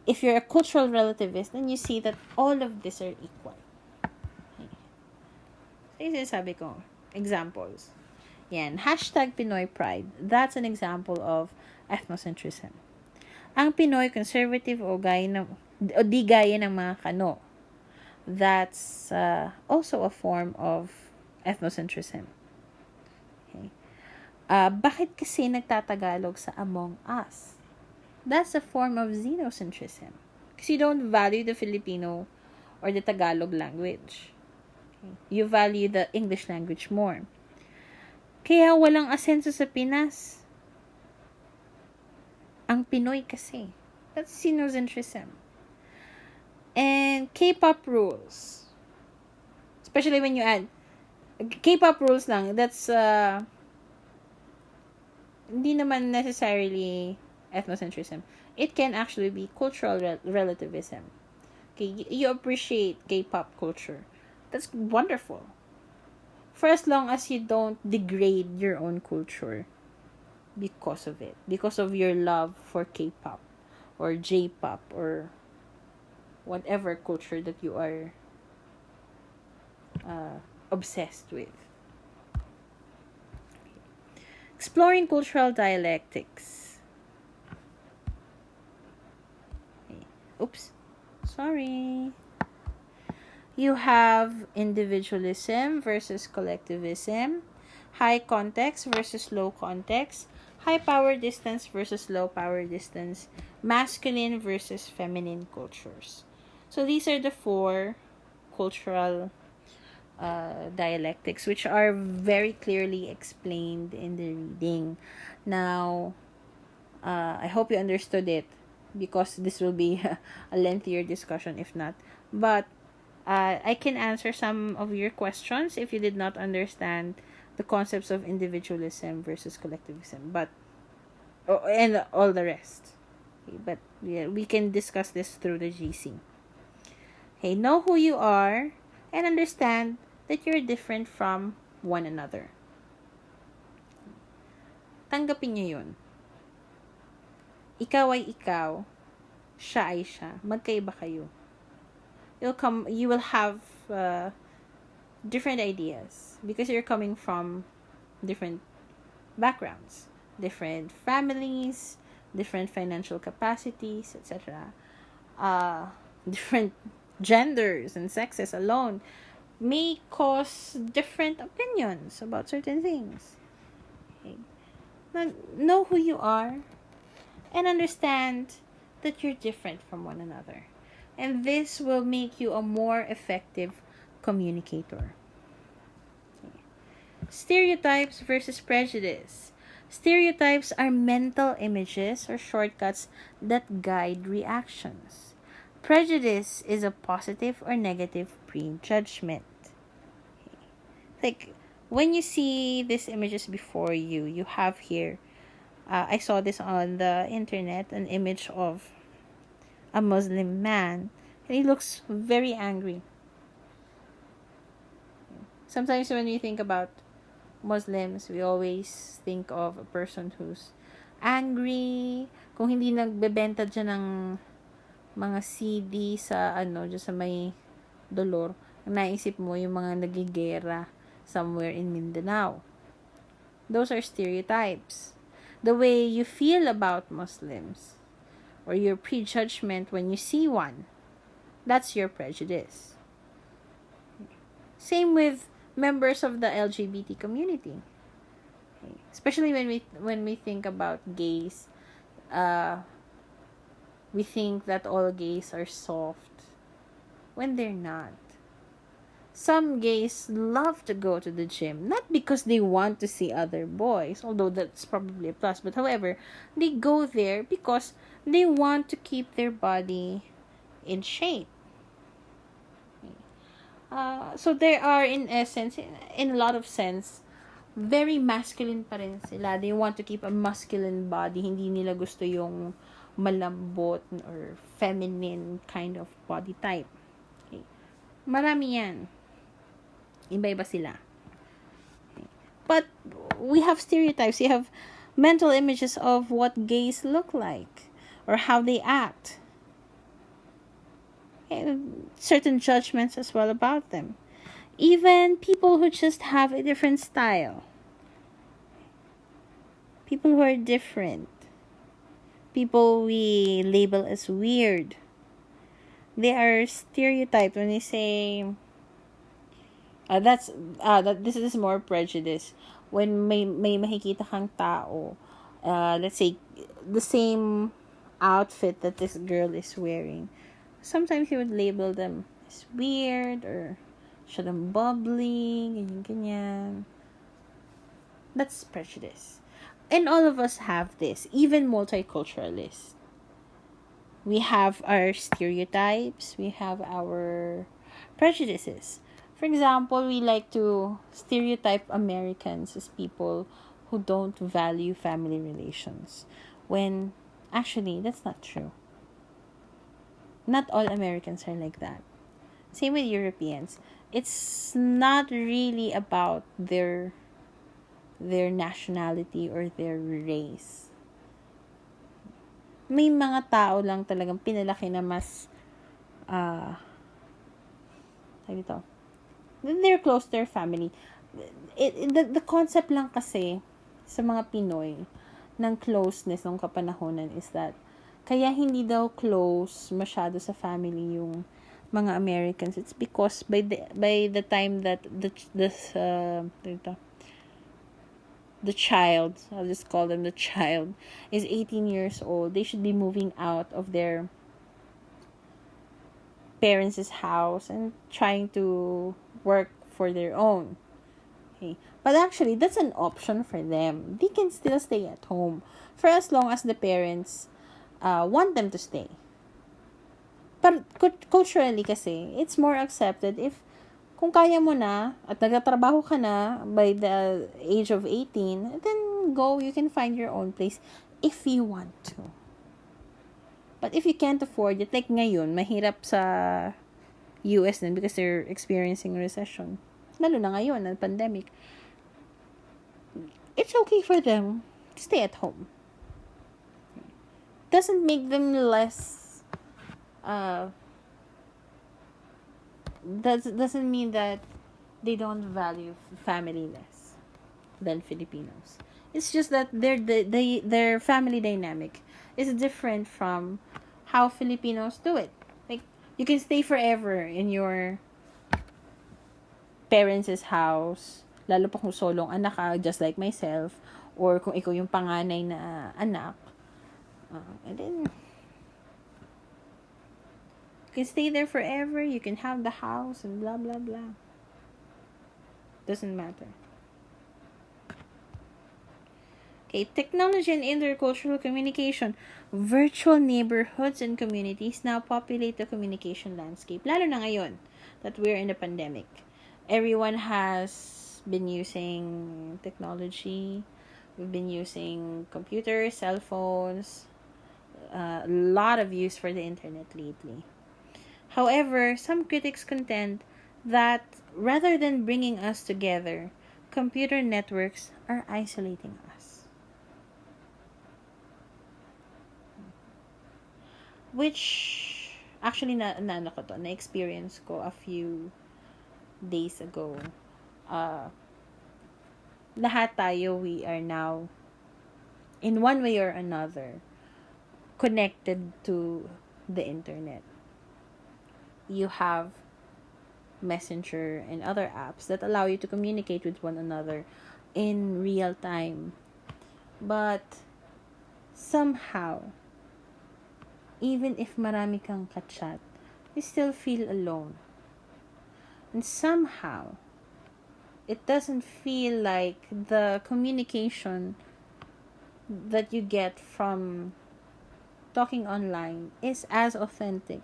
if you're a cultural relativist, then you see that all of these are equal. Okay. So, sabi ko, examples. Yan, hashtag Pinoy Pride. That's an example of ethnocentrism. Ang Pinoy conservative o di gaya ng mga Kano. That's also a form of ethnocentrism. Okay. Bakit kasi nagtatagalog sa Among Us? That's a form of xenocentrism. Because you don't value the Filipino or the Tagalog language. Okay. You value the English language more. Kaya walang asenso sa Pinas. Ang Pinoy kasi. That's xenocentrism. And K-pop rules. Especially when you add K-pop rules lang, that's hindi naman necessarily ethnocentrism. It can actually be cultural relativism. Okay, you appreciate K-pop culture. That's wonderful. For as long as you don't degrade your own culture because of it. Because of your love for K-pop or J-pop or whatever culture that you are obsessed with. Exploring cultural dialectics. Oops. Sorry. You have individualism versus collectivism, high context versus low context, high power distance versus low power distance, masculine versus feminine cultures. So these are the 4 cultural dialectics, which are very clearly explained in the reading. Now, I hope you understood it, because this will be a lengthier discussion if not. But I can answer some of your questions if you did not understand the concepts of individualism versus collectivism, and all the rest. Okay, but yeah, we can discuss this through the GC. Okay, know who you are and understand that you're different from one another. Tanggapin niyo yun. Ikaw ay ikaw, siya ay siya. Magkaiba kayo. You will have different ideas because you're coming from different backgrounds, different families, different financial capacities, etc. Different genders and sexes alone may cause different opinions about certain things. Okay. Now, know who you are and understand that you're different from one another. And this will make you a more effective communicator. Okay. Stereotypes versus prejudice. Stereotypes are mental images or shortcuts that guide reactions. Prejudice is a positive or negative prejudgment. Okay. Like, when you see these images before you, you have here, I saw this on the internet, an image of a Muslim man, and he looks very angry. Sometimes when we think about Muslims, we always think of a person who's angry. Kung hindi nagbebenta dyan ng mga CD sa dyan sa may Dolor, naisip mo yung mga nagigera somewhere in Mindanao. Those are stereotypes. The way you feel about Muslims, or your prejudgment when you see one, that's your prejudice. Same with members of the LGBT community. Okay. Especially when we think about gays, we think that all gays are soft when they're not. Some gays love to go to the gym, not because they want to see other boys, although that's probably a plus, but however, they go there because they want to keep their body in shape. So they are, in essence, in a lot of sense, very masculine pa rin sila. They want to keep a masculine body. Hindi nila gusto yung malambot or feminine kind of body type. Okay. Marami yan. Iba-iba sila. Okay. But we have stereotypes. We have mental images of what gays look like or how they act. and certain judgments as well about them. Even people who just have a different style, people who are different, people we label as weird, they are stereotyped when they say, this is more prejudice. When may makikita kang tao, let's say, the same outfit that this girl is wearing, sometimes you would label them as weird or masyadong bubbly, ganyan, ganyan. That's prejudice. And all of us have this, even multiculturalists. We have our stereotypes, we have our prejudices. For example, we like to stereotype Americans as people who don't value family relations, when actually that's not true. Not all Americans are like that. Same with Europeans. It's not really about their nationality or their race. May mga tao lang talagang pinalaki na mas dito, they're close to their family. The concept lang kasi sa mga Pinoy ng closeness ng kapanahonan is that kaya hindi daw close masyado sa family yung mga Americans. It's because by the time that the child, I'll just call them the child, is 18 years old, they should be moving out of their parents' house and trying to work for their own. Okay. But actually, that's an option for them. They can still stay at home for as long as the parents want them to stay. But culturally kasi, it's more accepted if kung kaya mo na at nagtatrabaho ka na by the age of 18, then go, you can find your own place if you want to. But if you can't afford it, like ngayon, mahirap sa US din because they're experiencing recession. Lalo na ngayon, na pandemic. It's okay for them to stay at home. Doesn't make them less doesn't mean that they don't value family less than Filipinos. It's just that their family dynamic is different from how Filipinos do it. Like, you can stay forever in your parents' house, lalo pa kung solong anak ka, just like myself, or kung ikaw yung panganay na anak, and then you can stay there forever, you can have the house, and blah, blah, blah. Doesn't matter. Okay, technology and intercultural communication. Virtual neighborhoods and communities now populate the communication landscape. Lalo na ngayon that we're in a pandemic. Everyone has been using technology. We've been using computers, cell phones, a lot of use for the internet lately. However, some critics contend that rather than bringing us together, computer networks are isolating us. Which, actually, na-experience ko a few days ago. Lahat tayo, we are now, in one way or another, connected to the internet. You have Messenger and other apps that allow you to communicate with one another in real time. But somehow, even if marami kang kachat, you still feel alone. And somehow, it doesn't feel like the communication that you get from talking online is as authentic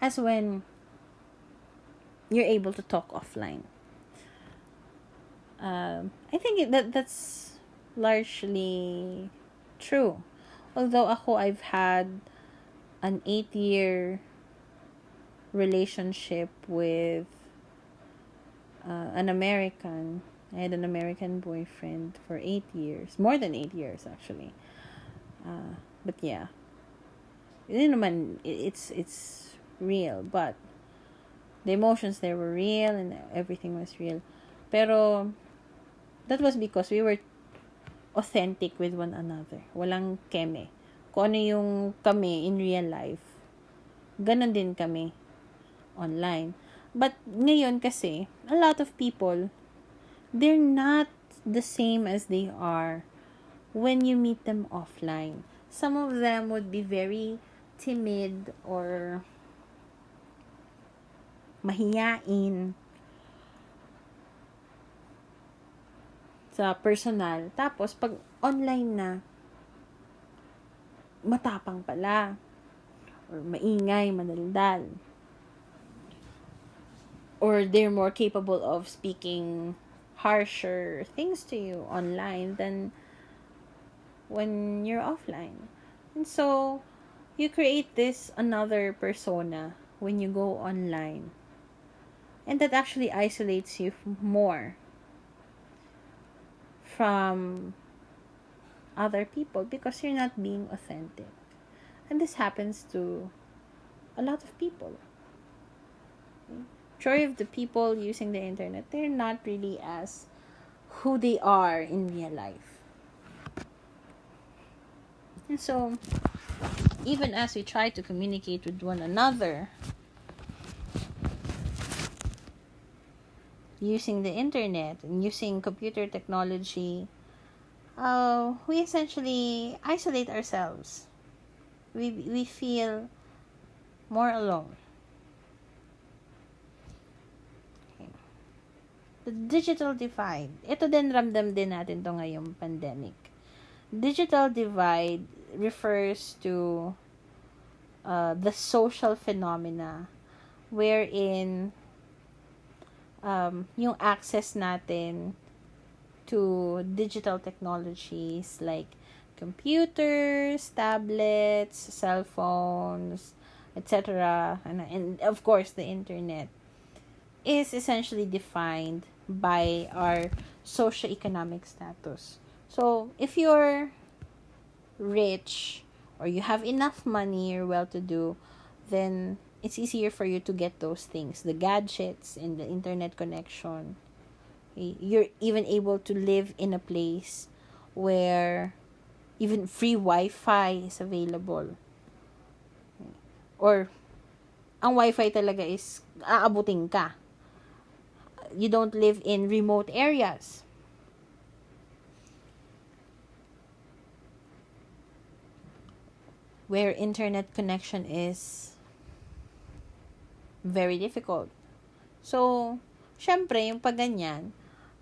as when you're able to talk offline. I think that's largely true. Although I've had an 8-year relationship with an American. I had an American boyfriend for 8 years. More than 8 years, actually. But yeah. Yun naman, it's real, but the emotions there were real and everything was real. Pero that was because we were authentic with one another. Walang keme. Kung ano yung kami in real life, ganon din kami online. But ngayon kasi, a lot of people, they're not the same as they are when you meet them offline. Some of them would be very timid or mahiyain sa personal. Tapos, pag online na, matapang pala. Or maingay, madaldal. Or they're more capable of speaking harsher things to you online than when you're offline. And so, you create this another persona when you go online. And that actually isolates you more from other people because you're not being authentic. And this happens to a lot of people. Majority of the people using the internet, they're not really as who they are in real life. And so, even as we try to communicate with one another using the internet and using computer technology, we essentially isolate ourselves. We feel more alone. Okay. The digital divide. Ito din ramdam din natin to ngayong pandemic. Digital divide refers to the social phenomena wherein yung access natin to digital technologies like computers, tablets, cell phones, etc., and of course the internet is essentially defined by our socioeconomic status. So, if you're rich or you have enough money, you're well-to-do, then it's easier for you to get those things, the gadgets and the internet connection. You're even able to live in a place where even free Wi-Fi is available. Or, ang Wi-Fi talaga is aabutin ka. You don't live in remote areas. Where internet connection is very difficult. So, syempre, yung pag ganyan,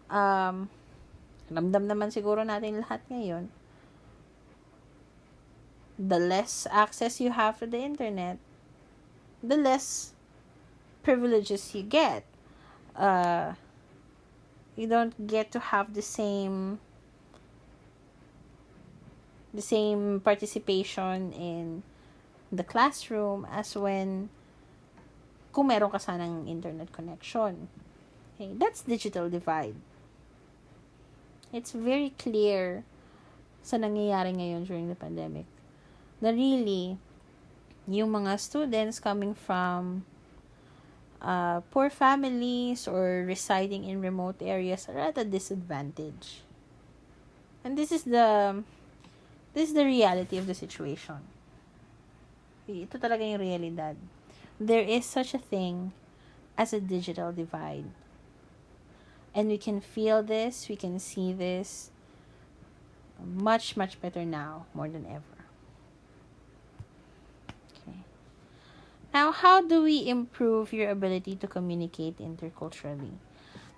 ramdam naman siguro natin lahat ngayon, the less access you have to the internet, the less privileges you get. You don't get to have the same participation in the classroom as when kung meron ka sanang internet connection. Okay, that's digital divide. It's very clear sa nangyayari ngayon during the pandemic na really yung mga students coming from poor families or residing in remote areas are at a disadvantage. And this is the reality of the situation. Ito talaga yung realidad. There is such a thing as a digital divide. And we can feel this, we can see this much, much better now, more than ever. Okay. Now, how do we improve your ability to communicate interculturally?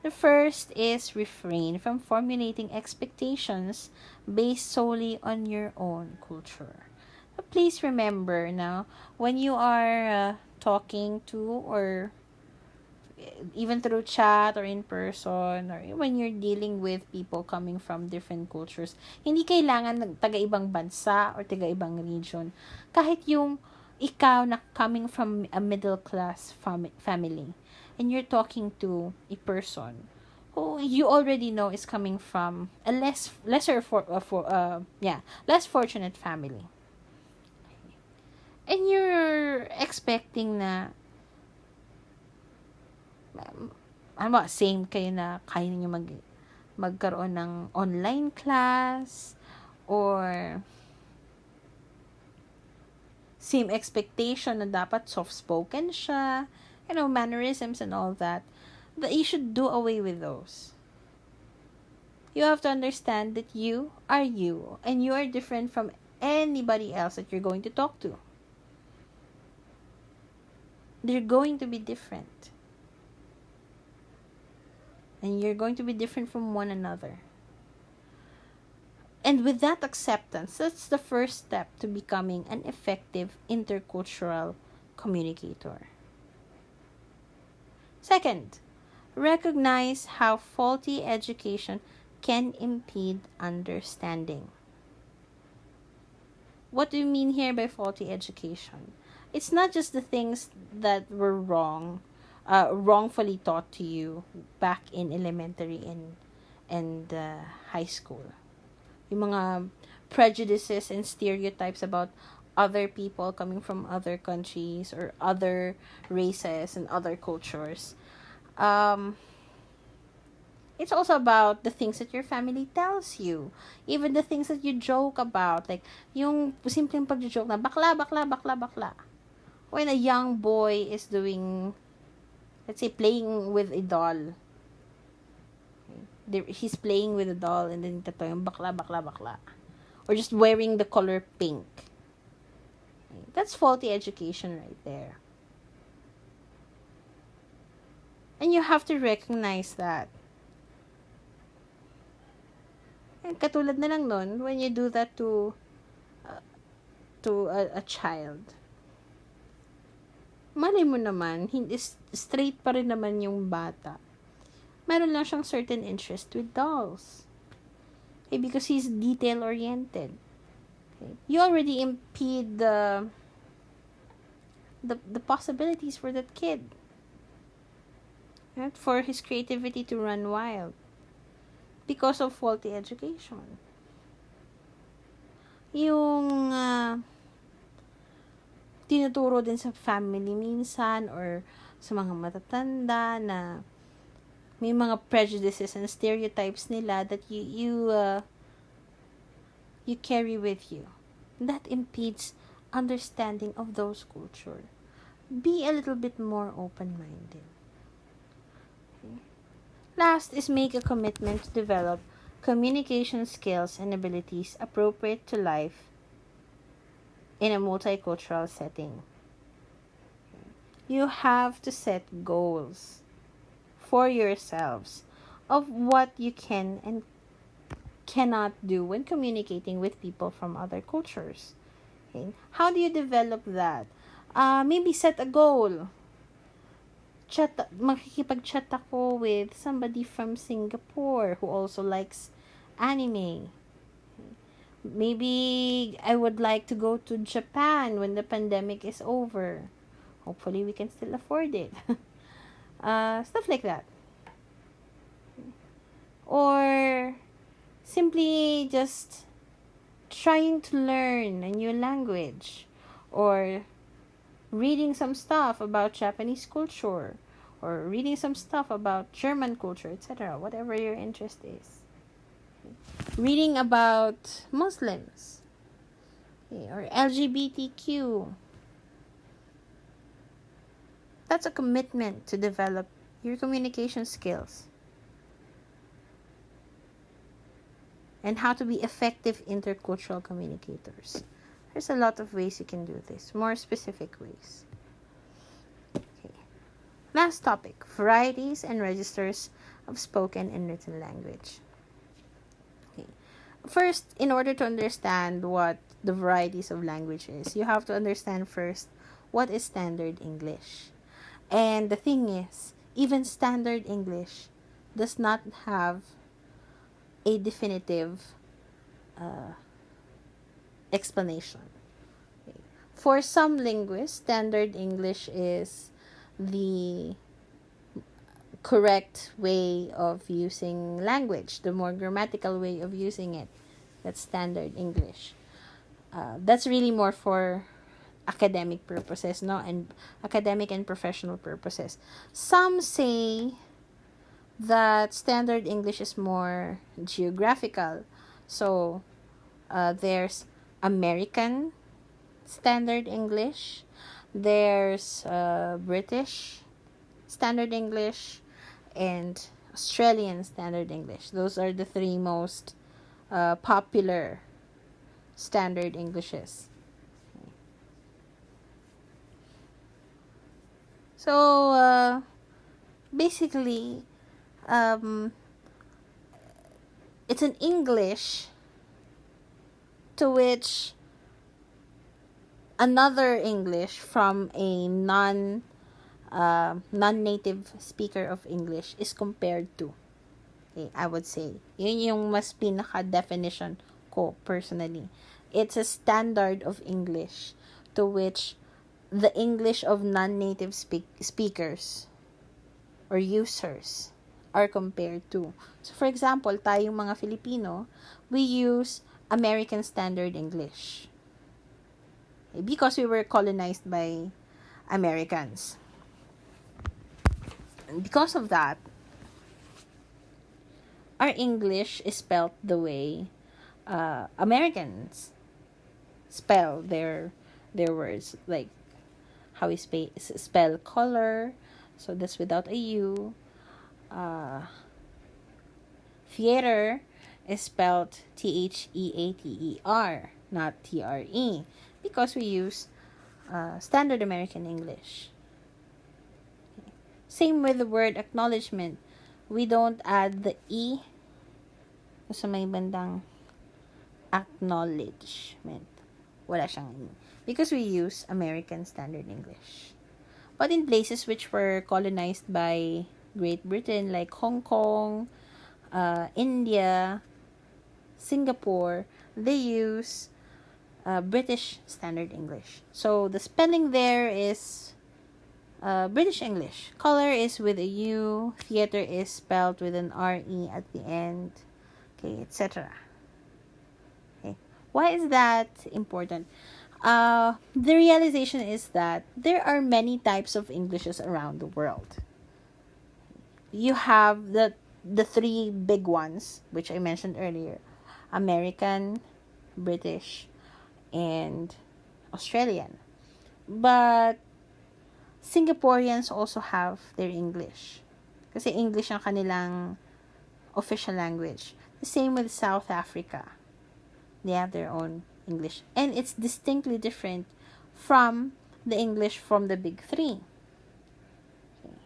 The first is refrain from formulating expectations based solely on your own culture. But please remember now, when you are talking to or even through chat or in person or when you're dealing with people coming from different cultures, hindi kailangan ng taga-ibang bansa or taga-ibang region. Kahit yung ikaw na coming from a middle class family and you're talking to a person who you already know is coming from a less fortunate family. And you're expecting na same kayo na kaya niyo magkaroon ng online class, or same expectation na dapat soft-spoken siya, mannerisms and all that you should do away with those. You have to understand that you are you, and you are different from anybody else that you're going to talk to. They're going to be different. And you're going to be different from one another. And with that acceptance, that's the first step to becoming an effective intercultural communicator. Second, recognize how faulty education can impede understanding. What do you mean here by faulty education? It's not just the things that were wrongfully taught to you back in elementary and high school. Yung mga prejudices and stereotypes about other people coming from other countries or other races and other cultures. It's also about the things that your family tells you. Even the things that you joke about. Like, yung simpleng pag-joke na, bakla, bakla, bakla, bakla. When a young boy is doing, let's say, playing with a doll. He's playing with a doll and then ito yung bakla, bakla, bakla. Or just wearing the color pink. That's faulty education right there. And you have to recognize that. And katulad na lang nun, when you do that to a child, malay mo naman, hindi straight pa rin naman yung bata. Meron lang siyang certain interest with dolls. Okay, because he's detail-oriented. Okay. You already impede the possibilities for that kid. Right? For his creativity to run wild. Because of faulty education. Yung tinuturo din sa family minsan or sa mga matatanda na may mga prejudices and stereotypes nila that you carry with you. That impedes understanding of those culture. Be a little bit more open-minded. Okay. Last is make a commitment to develop communication skills and abilities appropriate to life in a multicultural setting. You have to set goals for yourselves of what you can and cannot do when communicating with people from other cultures. Okay? How do you develop that? Maybe set a goal. Makikipag-chat ako with somebody from Singapore who also likes anime. Maybe I would like to go to Japan when the pandemic is over. Hopefully we can still afford it. Stuff like that. Or simply just trying to learn a new language, or reading some stuff about Japanese culture, or reading some stuff about German culture, etc. Whatever your interest is. Reading about Muslims, or LGBTQ. That's a commitment to develop your communication skills and how to be effective intercultural communicators. There's a lot of ways you can do this, more specific ways. Okay. Last topic, varieties and registers of spoken and written language. Okay. First, in order to understand what the varieties of language is, you have to understand first what is standard English. And the thing is, even standard English does not have a definitive explanation. Okay. For some linguists, standard English is the correct way of using language, the more grammatical way of using it. That's standard English. That's really more for academic purposes, no, and academic and professional purposes. Some say that standard English is more geographical. So, there's American standard English, there's British standard English, and Australian standard English. Those are the three most popular standard Englishes. So, basically, um, it's an English to which another English from a non-native speaker of English is compared to. Okay, I would say. Yun yung mas pinaka-definition ko personally. It's a standard of English to which the English of non-native speakers or users are compared to. So, for example, tayong mga Filipino, we use American Standard English. Because we were colonized by Americans. And because of that, our English is spelled the way Americans spell their words, like how we spell color, so that's without a U. Theater is spelled Theater, not TRE, because we use standard American English. Same with the word acknowledgement. We don't add the E sa may bandang acknowledgement. Wala siyang E. Because we use American Standard English. But in places which were colonized by Great Britain, like Hong Kong, India, Singapore, they use British Standard English. So the spelling there is British English. Color is with a U. Theater is spelled with an RE at the end. Okay, etc. Okay. Why is that important? The realization is that there are many types of Englishes around the world. You have the three big ones, which I mentioned earlier. American, British, and Australian. But Singaporeans also have their English. Kasi English ang kanilang official language. The same with South Africa. They have their own English. And it's distinctly different from the English from the big three. Okay.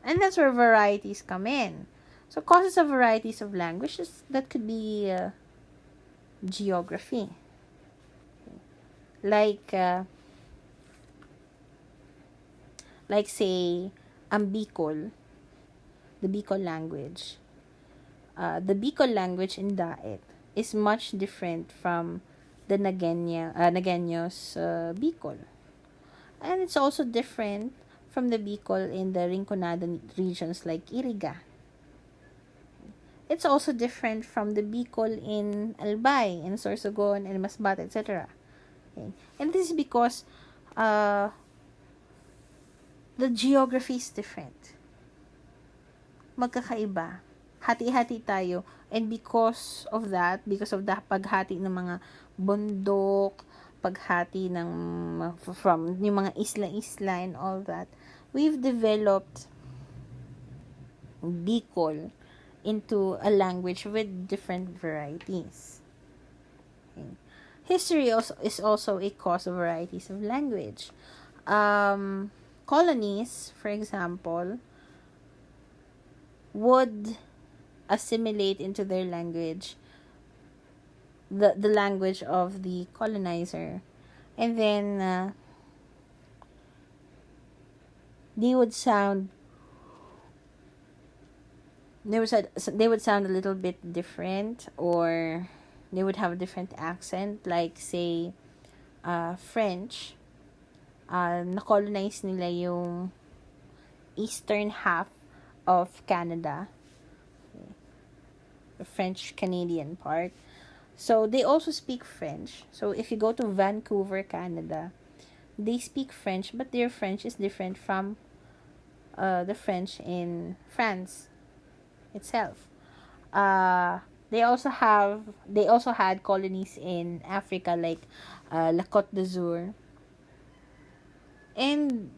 And that's where varieties come in. So causes of varieties of languages, that could be geography. Okay. Like say, Bicol, the Bicol language. The Bicol language in Daet is much different from the Nagueños Bicol. And it's also different from the Bicol in the Rinconada regions like Iriga. It's also different from the Bicol in Albay, in Sorsogon, and Masbate, etc. Okay. And this is because the geography is different. Magkakaiba. Hati-hati tayo. And because of the paghati ng mga bundok, paghati from yung mga isla-isla and all that, we've developed Bicol into a language with different varieties. Okay. History is also a cause of varieties of language. Colonies, for example, would assimilate into their language the language of the colonizer, and then they would sound a little bit different, or they would have a different accent, like say French. Na-colonize nila yung eastern half of Canada, the French-Canadian part. So they also speak French. So if you go to Vancouver, Canada, they speak French, but their French is different from the French in France itself. Uh, they also had colonies in Africa, like La Côte d'Azur and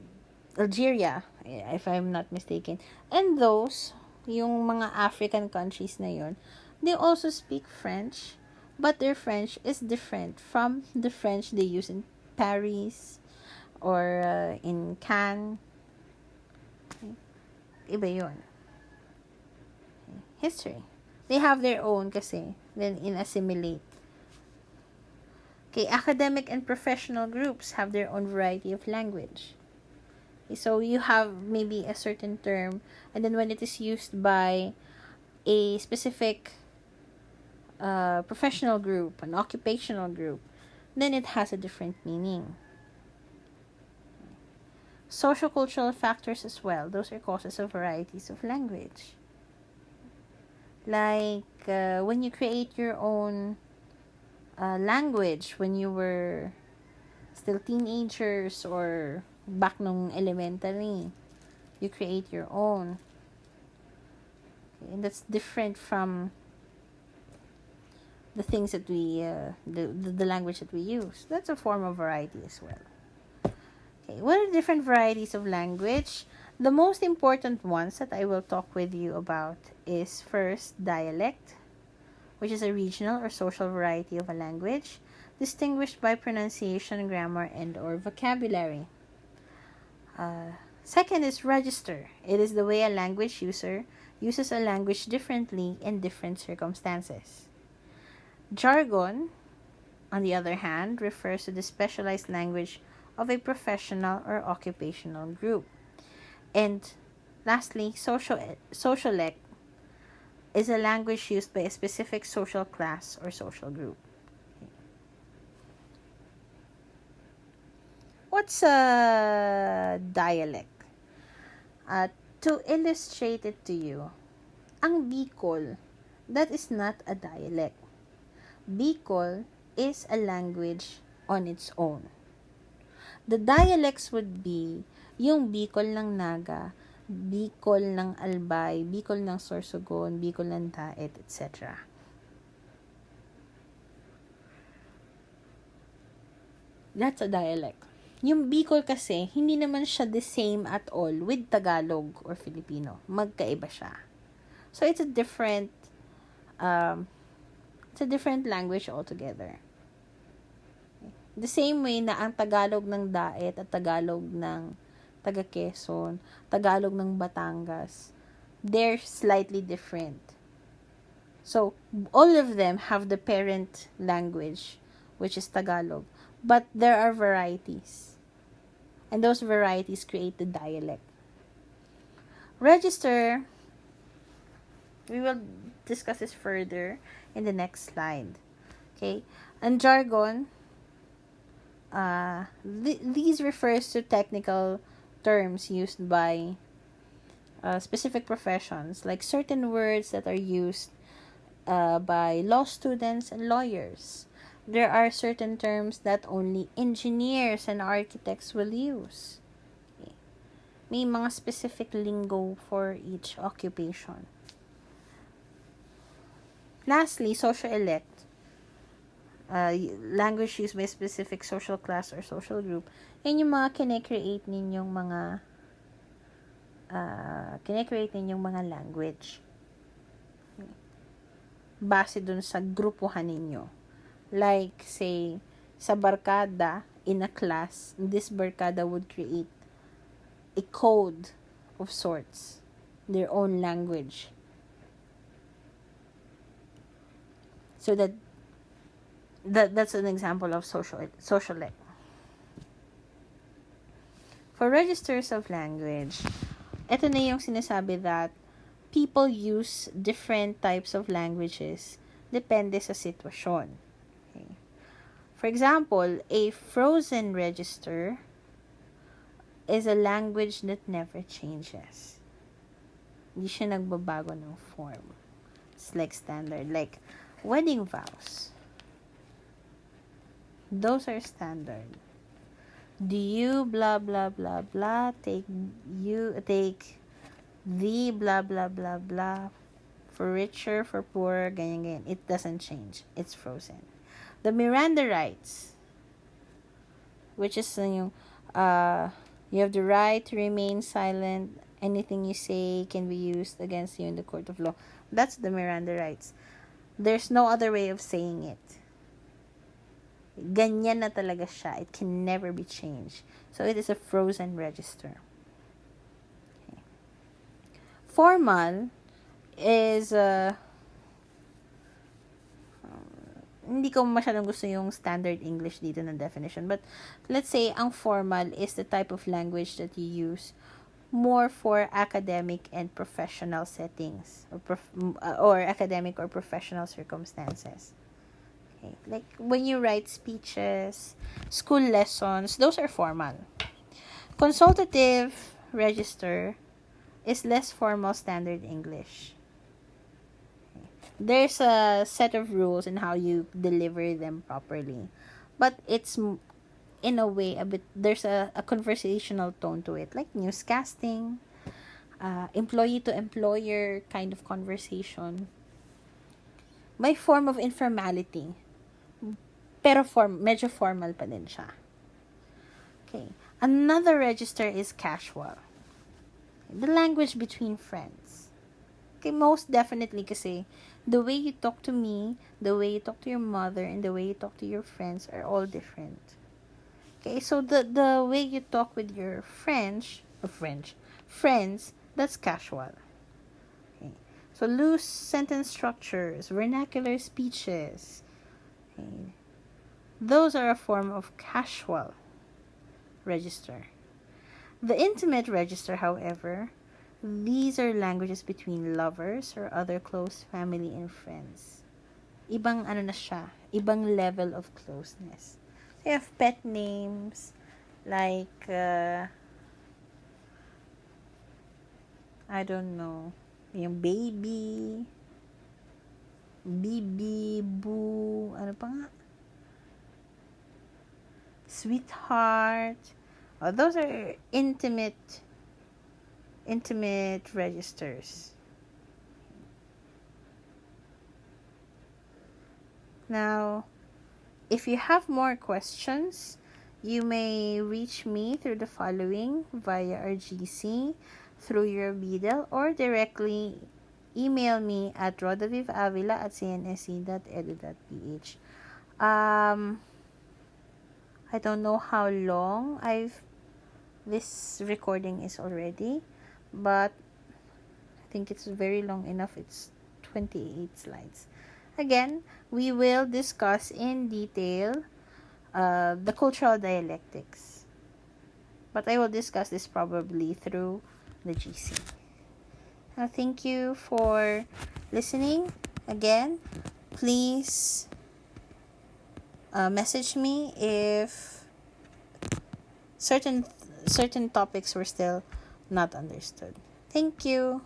Algeria, if I'm not mistaken. And those, yung mga African countries na yun, they also speak French, but their French is different from the French they use in Paris or in Cannes. Iba yun. History. They have their own kasi, then in-assimilate. Okay, academic and professional groups have their own variety of language. So you have maybe a certain term, and then when it is used by a specific professional group, an occupational group, then it has a different meaning. Social-cultural factors as well. Those are causes of varieties of language. Like when you create your own language when you were still teenagers or back nung elementary, you create your own. Okay, and that's different from the things that we, the language that we use. That's a form of variety as well. Okay, what are different varieties of language? The most important ones that I will talk with you about is first dialect, which is a regional or social variety of a language, distinguished by pronunciation, grammar, and or vocabulary. Second is register. It is the way a language user uses a language differently in different circumstances. Jargon, on the other hand, refers to the specialized language of a professional or occupational group. And lastly, sociolect is a language used by a specific social class or social group. What's a dialect? To illustrate it to you, ang Bicol, that is not a dialect. Bicol is a language on its own. The dialects would be yung Bicol ng Naga, Bicol ng Albay, Bicol ng Sorsogon, Bicol ng Daet, etc. That's a dialect. Yung Bicol kasi, hindi naman siya the same at all with Tagalog or Filipino. Magkaiba siya. So, it's a different language altogether. The same way na ang Tagalog ng Daet at Tagalog ng taga Quezon, Tagalog ng Batangas, they're slightly different. So, all of them have the parent language, which is Tagalog. But there are varieties. And those varieties create the dialect. Register, we will discuss this further in the next slide. Okay? And jargon, these refers to technical terms used by specific professions, like certain words that are used by law students and lawyers. There are certain terms that only engineers and architects will use. Okay. May mga specific lingo for each occupation. Lastly, sociolect. Language used by a specific social class or social group. Yan yung mga kine-create ninyong mga language. Base dun sa grupuhan ninyo. Like, say, sa barkada, in a class, this barkada would create a code of sorts, their own language. So that's an example of sociolect. For registers of language, ito na yung sinasabi that people use different types of languages depende sa sitwasyon. Okay. For example, a frozen register is a language that never changes. Hindi siya nagbabago ng form. It's like standard, like wedding vows. Those are standard. Do you blah blah blah blah take the blah blah blah blah for richer, for poorer, ganyan ganyan. It doesn't change. It's frozen. The Miranda rights, which is yung you have the right to remain silent. Anything you say can be used against you in the court of law. That's the Miranda rights. There's no other way of saying it. Ganyan na talaga siya. It can never be changed. So it is a frozen register. Okay. Formal is hindi ko masyadong gusto yung standard English dito ng definition. But let's say ang formal is the type of language that you use more for academic and professional settings or academic or professional circumstances. Okay. Like when you write speeches, school lessons, those are formal. Consultative register is less formal standard English. There's a set of rules in how you deliver them properly, but it's in a way a bit, there's a conversational tone to it, like newscasting, employee to employer kind of conversation. May form of informality, pero medyo formal pa din siya. Okay, another register is casual, the language between friends. Okay, most definitely kasi the way you talk to me, the way you talk to your mother, and the way you talk to your friends are all different. Okay, so the way you talk with your friends, that's casual. Okay, so loose sentence structures, vernacular speeches, okay, those are a form of casual register. The intimate register, however, these are languages between lovers or other close family and friends. Ibang ano na siya, ibang level of closeness. So you have pet names like I don't know, yung baby, bibi, boo, ano pa nga? Sweetheart. Oh, those are intimate registers. Now, if you have more questions, you may reach me through the following via our GC, through your BDL, or directly email me at rodavivavila@cnsc.edu.ph. I don't know how long this recording is already, but I think it's very long enough. It's 28 slides. Again, we will discuss in detail the cultural dialectics, but I will discuss this probably through the GC. Now, thank you for listening. Again, please message me if certain topics were still not understood. Thank you.